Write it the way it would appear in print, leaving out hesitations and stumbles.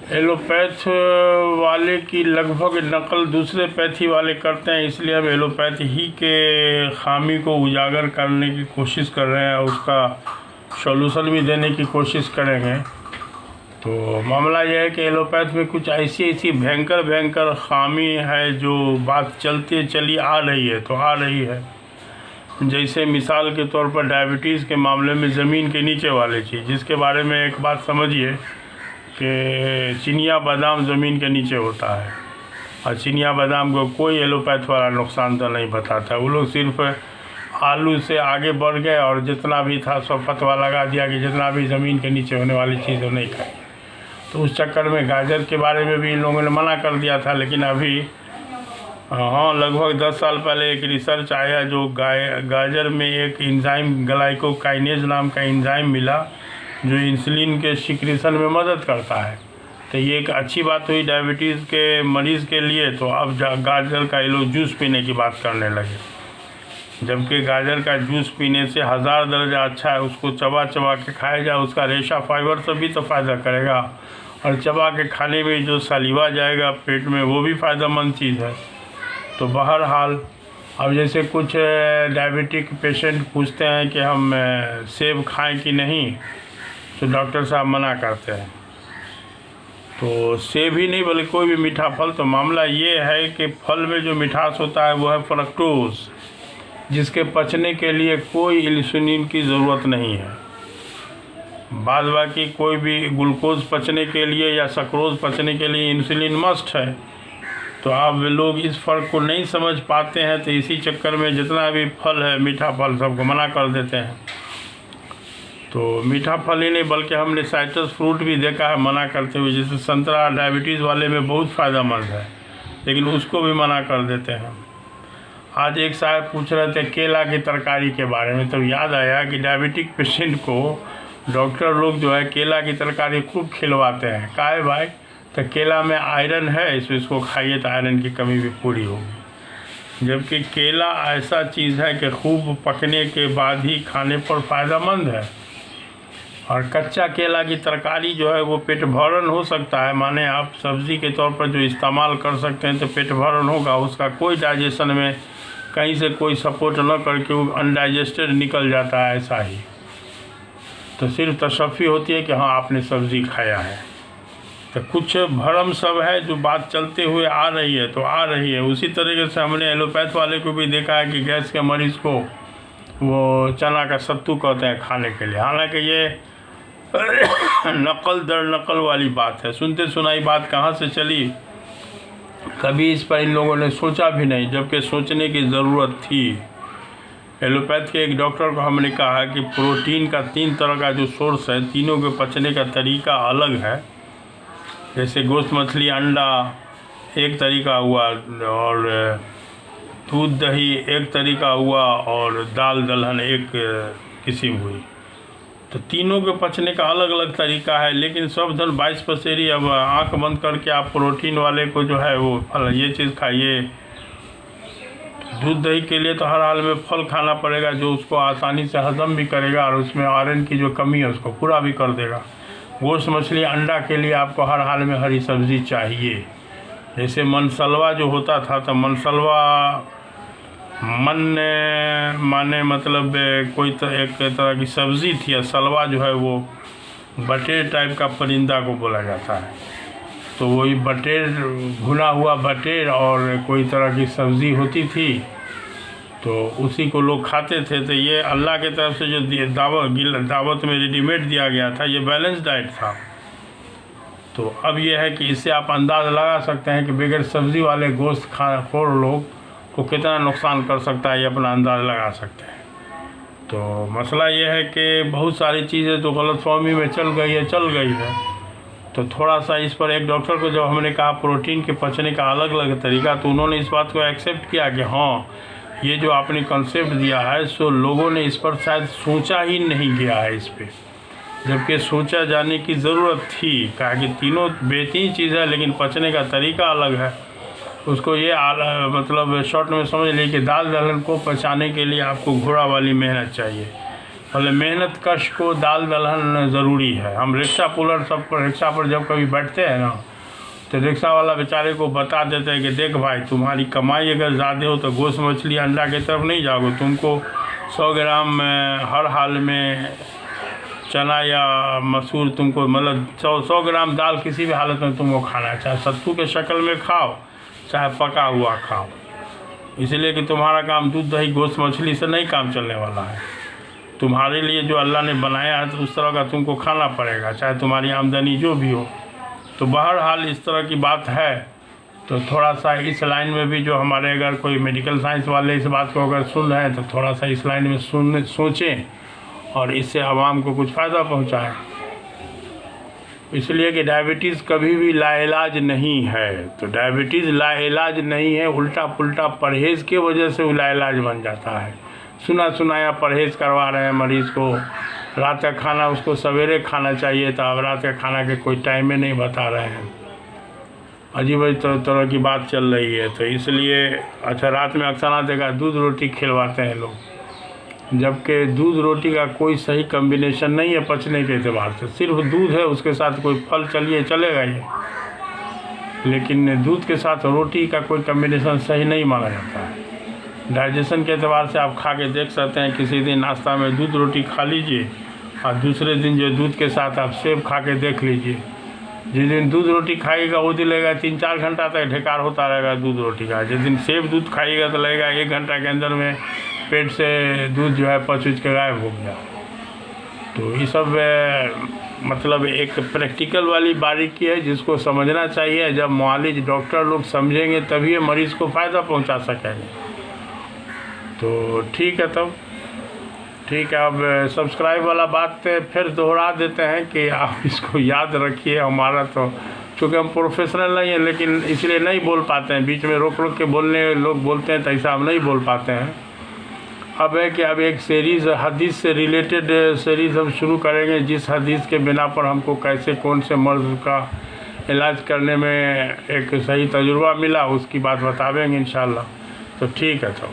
Allopath वाले की लगभग नकल दूसरे पैथी वाले करते हैं, इसलिए हम एलोपैथ ही के खामी को उजागर करने की कोशिश कर रहे हैं, उसका सॉल्यूशन भी देने की कोशिश करेंगे। तो मामला यह है कि एलोपैथ में कुछ ऐसी ऐसी भयंकर भयंकर खामी है जो बात चलती चली आ रही है, तो आ रही है। जैसे मिसाल के तौर पर डायबिटीज़ के मामले में ज़मीन के नीचे वाली चीज़, जिसके बारे में एक बात समझिए कि चिनिया बादाम ज़मीन के नीचे होता है, और चिनिया बादाम को कोई एलोपैथ वाला नुकसान तो नहीं बताता। वो लोग सिर्फ आलू से आगे बढ़ गए और जितना भी था सब फतवा लगा दिया कि जितना भी ज़मीन के नीचे होने वाली चीज़ वो नहीं खाई। तो उस चक्कर में गाजर के बारे में भी इन लोगों ने मना कर दिया था, लेकिन अभी हाँ लगभग 10 साल पहले एक रिसर्च आया जो गाजर में एक एंजाइम ग्लाइकोकाइनेज नाम का एंजाइम मिला जो इंसुलिन के सिक्रीशन में मदद करता है। तो ये एक अच्छी बात हुई डायबिटीज़ के मरीज़ के लिए। तो अब गाजर का ये लोग जूस पीने की बात करने लगे, जबकि गाजर का जूस पीने से 1000 दर्जा अच्छा है। उसको चबा चबा के खाया जाए, उसका रेशा फाइबर से भी तो फ़ायदा करेगा, और चबा के खाने में जो सलीवा जाएगा पेट में वो भी फ़ायदेमंद चीज़ है। तो बहरहाल अब जैसे कुछ डायबिटिक पेशेंट पूछते हैं कि हम सेब खाएं कि नहीं, तो डॉक्टर साहब मना करते हैं। तो सेब ही नहीं बल्कि कोई भी मीठा फल। तो मामला ये है कि फल में जो मिठास होता है वो है फ्रक्टोज, जिसके पचने के लिए कोई इंसुलिन की ज़रूरत नहीं है। बाद बाकी कोई भी ग्लूकोज पचने के लिए या सक्रोज पचने के लिए इंसुलिन मस्ट है। तो आप लोग इस फ़र्क को नहीं समझ पाते हैं, तो इसी चक्कर में जितना भी फल है मीठा फल सबको मना कर देते हैं। तो मीठा फल ही नहीं बल्कि हमने साइट्रस फ्रूट भी देखा है मना करते हुए, जैसे संतरा डायबिटीज़ वाले में बहुत फ़ायदेमंद है, लेकिन उसको भी मना कर देते हैं। आज एक साहब पूछ रहे थे केला की तरकारी के बारे में, तो याद आया कि डायबिटिक पेशेंट को डॉक्टर लोग जो है केला की तरकारी खूब खिलवाते हैं। काहे भाई? तो केला में आयरन है, इसको खाइए तो आयरन की कमी भी पूरी होगी। जबकि केला ऐसा चीज़ है कि खूब पकने के बाद ही खाने पर फ़ायदेमंद है। और कच्चा केला की तरकारी जो है वो पेट भरन हो सकता है, माने आप सब्ज़ी के तौर पर जो इस्तेमाल कर सकते हैं तो पेट भरन होगा, उसका कोई डाइजेशन में कहीं से कोई सपोर्ट न करके वो अनडाइजेस्टेड निकल जाता है। ऐसा ही तो सिर्फ तशफ़ी होती है कि हाँ आपने सब्ज़ी खाया है। तो कुछ भरम सब है जो बात चलते हुए आ रही है, तो आ रही है। उसी तरीके से हमने एलोपैथ वाले को भी देखा है कि गैस के मरीज़ को वो चना का सत्तू कहते हैं खाने के लिए। हालांकि ये नकल दर नकल वाली बात है, सुनते सुनाई बात कहाँ से चली, कभी इस पर इन लोगों ने सोचा भी नहीं, जबकि सोचने की ज़रूरत थी। एलोपैथ के एक डॉक्टर को हमने कहा कि प्रोटीन का 3 तरह का जो सोर्स है, तीनों के पचने का तरीका अलग है। जैसे गोश्त मछली अंडा एक तरीका हुआ, और दूध दही एक तरीका हुआ, और दाल दलहन एक किस्म हुई। तो तीनों के पचने का अलग अलग तरीका है, लेकिन सब धन 22 पसेरी। अब आंख बंद करके आप प्रोटीन वाले को जो है वो फल ये चीज़ खाइए। दूध दही के लिए तो हर हाल में फल खाना पड़ेगा जो उसको आसानी से हजम भी करेगा और उसमें आयरन की जो कमी है उसको पूरा भी कर देगा। गोश्त मछली अंडा के लिए आपको हर हाल में हरी सब्ज़ी चाहिए। जैसे मनसलवा जो होता था, तो मनसलवा माने मतलब कोई एक तरह की सब्ज़ी थी, और सलवा जो है वो बटेर टाइप का परिंदा को बोला जाता है। तो वही बटेर, भुना हुआ बटेर और कोई तरह की सब्ज़ी होती थी, तो उसी को लोग खाते थे। तो ये अल्लाह के तरफ से जो दावत में रेडीमेड दिया गया था, ये बैलेंस डाइट था। तो अब ये है कि इससे आप अंदाज़ लगा सकते हैं कि बगैर सब्ज़ी वाले गोश्त खाखोर लोग को कितना नुकसान कर सकता है, ये अपना अंदाज़ लगा सकते हैं। तो मसला ये है कि बहुत सारी चीज़ें तो गलतफहमी में चल गई है। तो थोड़ा सा इस पर एक डॉक्टर को जब हमने कहा प्रोटीन के पचने का अलग अलग तरीका, तो उन्होंने इस बात को एक्सेप्ट किया कि हाँ ये जो आपने कंसेप्ट दिया है सो लोगों ने इस पर शायद सोचा ही नहीं गया है इस पर, जबकि सोचा जाने की ज़रूरत थी। कहा कि तीनों बेहतरीन चीज़ है लेकिन पचने का तरीका अलग है। उसको ये मतलब शॉर्ट में समझ लीजिए कि दाल दलहन को पचाने के लिए आपको घोड़ा वाली मेहनत चाहिए, बोले मेहनत कश को दाल दलहन ज़रूरी है। हम रिक्शा पुलर सब पर रिक्शा पर जब कभी बैठते हैं ना, तो रिक्शा वाला बेचारे को बता देते हैं कि देख भाई, तुम्हारी कमाई अगर ज़्यादा हो तो गोश्त मछली अंडा की तरफ नहीं जाओगे, तुमको 100 ग्राम हर हाल में चना या मसूर तुमको, मतलब 100 ग्राम दाल किसी भी हालत में तुमको खाना है, चाहे सत्तू के शक्ल में खाओ चाहे पका हुआ खाओ। इसलिए कि तुम्हारा काम दूध दही गोश्त मछली से नहीं काम चलने वाला है। तुम्हारे लिए जो अल्लाह ने बनाया है तो उस तरह का तुमको खाना पड़ेगा, चाहे तुम्हारी आमदनी जो भी हो। तो बहरहाल इस तरह की बात है। तो थोड़ा सा इस लाइन में भी जो हमारे अगर कोई मेडिकल साइंस वाले इस बात को अगर सुन रहे हैं तो थोड़ा सा इस लाइन में सोचें और इससे आवाम को कुछ फ़ायदा पहुंचाएं। इसलिए कि डायबिटीज़ कभी भी लाइलाज नहीं है। तो डायबिटीज़ लाइलाज नहीं है, उल्टा पुल्टा परहेज़ की वजह से वो लाइलाज बन जाता है। सुना सुनाया परहेज़ करवा रहे हैं मरीज़ को, रात का खाना उसको सवेरे खाना चाहिए था, अब रात का खाना के कोई टाइम में नहीं बता रहे हैं। अजीब तरह की बात चल रही है। तो इसलिए अच्छा, रात में अक्सर देखा दूध रोटी खिलवाते हैं लोग, जबकि दूध रोटी का कोई सही कम्बिनेशन नहीं है पचने के एतबार से। सिर्फ दूध है, उसके साथ कोई फल चलिए चलेगा ये, लेकिन दूध के साथ रोटी का कोई कम्बिनेशन सही नहीं माना जाता है। डाइजेशन के एतबार से आप खा के देख सकते हैं, किसी दिन नाश्ता में दूध रोटी खा लीजिए और दूसरे दिन जो दूध के साथ आप सेब खा के देख लीजिए। जिस दिन दूध रोटी खाइएगा वो दिन लगेगा 3-4 घंटा तक ढेकार होता रहेगा दूध रोटी का। जिस दिन सेब दूध खाइएगा तो लगेगा 1 घंटा के अंदर में पेट से दूध जो है पच के गायब हो गया। तो ये सब मतलब एक प्रैक्टिकल वाली बारीकी है जिसको समझना चाहिए। जब मुआलिज डॉक्टर लोग समझेंगे तभी ये मरीज़ को फ़ायदा पहुंचा सकेंगे। तो ठीक है, तब ठीक है। अब सब्सक्राइब वाला बात फिर दोहरा देते हैं कि आप इसको याद रखिए। हमारा तो चूँकि हम प्रोफेशनल नहीं है, लेकिन इसलिए नहीं बोल पाते हैं, बीच में रोक रोक के बोलने लोग बोलते हैं तो ऐसा हम नहीं बोल पाते हैं। अब है कि अब एक सीरीज़ हदीस से रिलेटेड सीरीज़ हम शुरू करेंगे, जिस हदीस के बिना पर हमको कैसे कौन से मर्ज़ का इलाज करने में एक सही तजुर्बा मिला उसकी बात बतावेंगे इंशाल्लाह। तो ठीक है। तो